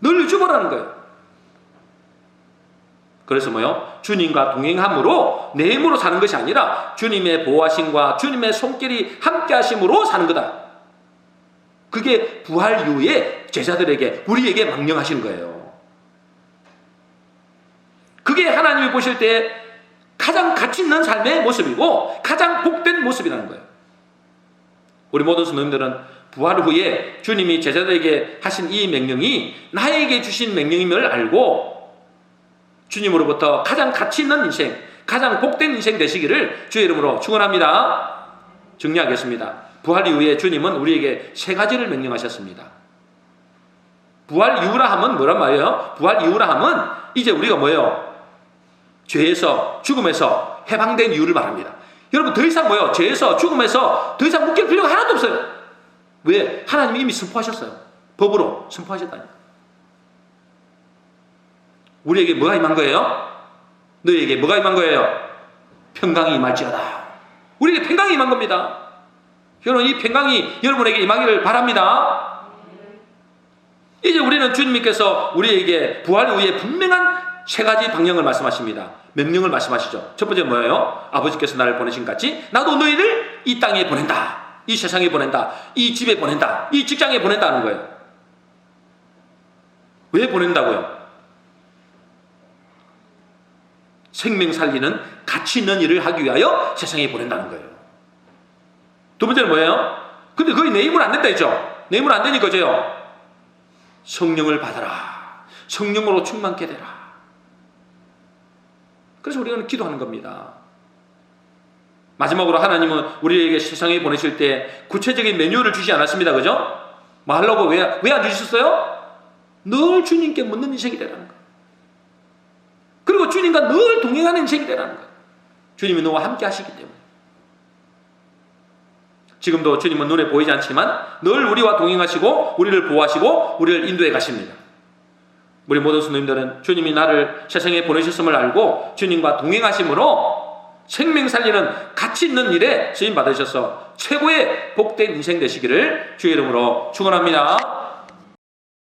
늘 여쭤보라는 거예요. 그래서 뭐요? 주님과 동행함으로 내 힘으로 사는 것이 아니라 주님의 보호하심과 주님의 손길이 함께 하심으로 사는 거다. 그게 부활 이후에 제자들에게, 우리에게 명령하시는 거예요. 그게 하나님이 보실 때 가장 가치 있는 삶의 모습이고 가장 복된 모습이라는 거예요. 우리 모든 성도님들은 부활 후에 주님이 제자들에게 하신 이 명령이 나에게 주신 명령임을 알고 주님으로부터 가장 가치 있는 인생, 가장 복된 인생 되시기를 주의 이름으로 축원합니다. 정리하겠습니다. 부활 이후에 주님은 우리에게 세 가지를 명령하셨습니다. 부활 이후라 하면 뭐란 말이에요? 부활 이후라 하면 이제 우리가 뭐예요? 죄에서, 죽음에서 해방된 이유를 말합니다. 여러분, 더 이상 뭐예요? 죄에서, 죽음에서 더 이상 묶일 필요가 하나도 없어요. 왜? 하나님이 이미 선포하셨어요. 법으로 선포하셨다니까. 우리에게 뭐가 임한 거예요? 너희에게 뭐가 임한 거예요? 평강이 임할지어다. 우리에게 평강이 임한 겁니다. 여러분, 이 평강이 여러분에게 임하기를 바랍니다. 이제 우리는 주님께서 우리에게 부활 후에 분명한 세 가지 방향을 말씀하십니다. 명령을 말씀하시죠. 첫 번째 뭐예요? 아버지께서 나를 보내신 같이 나도 너희를 이 땅에 보낸다. 이 세상에 보낸다. 이 집에 보낸다. 이 직장에 보낸다는 거예요. 왜 보낸다고요? 생명 살리는 가치 있는 일을 하기 위하여 세상에 보낸다는 거예요. 두 번째는 뭐예요? 근데 거의 내 힘으로 안 된다 했죠? 내 힘으로 안 되니까 죠 성령을 받아라. 성령으로 충만케 되라. 그래서 우리는 기도하는 겁니다. 마지막으로 하나님은 우리에게 세상에 보내실 때 구체적인 매뉴얼을 주지 않았습니다. 그죠? 뭐 하려고 왜 안 주셨어요? 늘 주님께 묻는 인생이 되라는 거예요. 그리고 주님과 늘 동행하는 인생이 되라는 거예요. 주님이 너와 함께 하시기 때문에. 지금도 주님은 눈에 보이지 않지만 늘 우리와 동행하시고 우리를 보호하시고 우리를 인도해 가십니다. 우리 모든 성도님들은 주님이 나를 세상에 보내셨음을 알고 주님과 동행하심으로 생명 살리는 가치 있는 일에 쓰임 받으셔서 최고의 복된 인생 되시기를 주의 이름으로 축원합니다.